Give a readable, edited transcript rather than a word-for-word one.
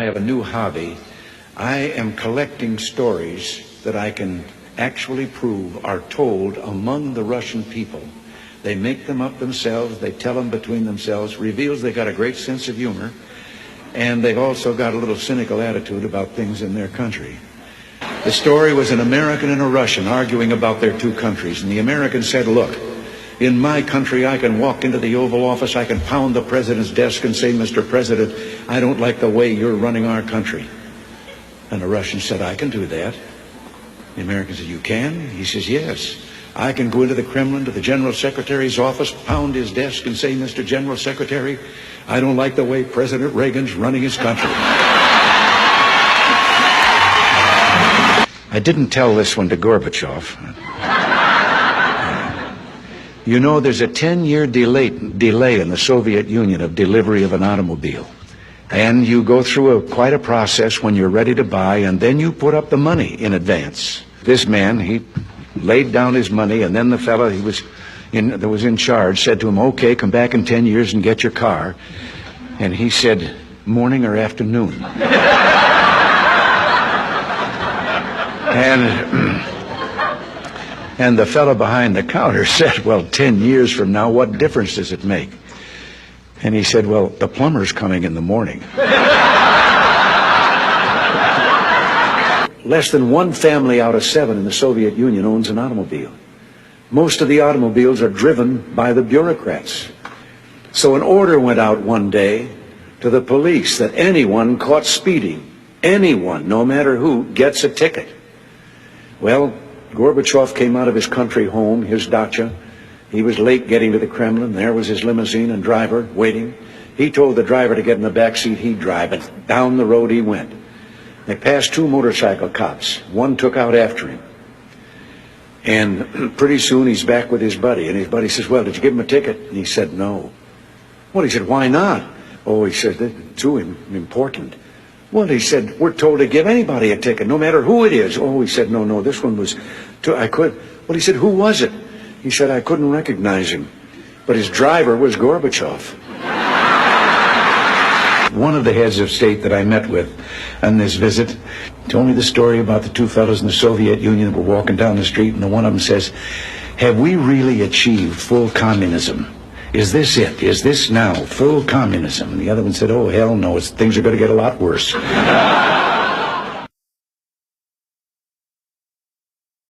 I have a new hobby. I am collecting stories that I can actually prove are told among the Russian people. They make them up themselves, they tell them between themselves, reveals they got a great sense of humor, and they've also got a little cynical attitude about things in their country. The story was an American and a Russian arguing about their two countries, and the American said, look, in my country I can walk into the Oval Office, I can pound the president's desk and say, Mr. President, I don't like the way you're running our country. And the Russian said, I can do that. The American said, you can? He says, yes. I can go into the Kremlin, to the General Secretary's office, pound his desk and say, Mr. General Secretary, I don't like the way President Reagan's running his country. I didn't tell this one to Gorbachev. You know, there's a 10-year delay in the Soviet Union of delivery of an automobile. And you go through quite a process when you're ready to buy, and then you put up the money in advance. This man, he laid down his money, and then the fellow that was in charge said to him, okay, come back in 10 years and get your car. And he said, morning or afternoon? And the fellow behind the counter said, well, 10 years from now, what difference does it make? And he said, well, the plumber's coming in the morning. Less than one family out of 7 in the Soviet Union owns an automobile. Most of the automobiles are driven by the bureaucrats. So an order went out one day to the police that anyone caught speeding, anyone, no matter who, gets a ticket. Well, Gorbachev came out of his country home, his dacha. He was late getting to the Kremlin. There was his limousine and driver waiting. He told the driver to get in the back seat, he'd drive, and down the road he went. They passed 2 motorcycle cops. One took out after him. And pretty soon he's back with his buddy. And his buddy says, well, did you give him a ticket? And he said, no. Well, he said, why not? Oh, he said, it's too important. Well, he said, we're told to give anybody a ticket, no matter who it is. Oh, he said, no, this one was, I could. Well, he said, who was it? He said, I couldn't recognize him. But his driver was Gorbachev. One of the heads of state that I met with on this visit told me the story about the 2 fellows in the Soviet Union that were walking down the street, and one of them says, have we really achieved full communism? Is this it? Is this now full communism? And the other one said, oh, hell no, things are going to get a lot worse.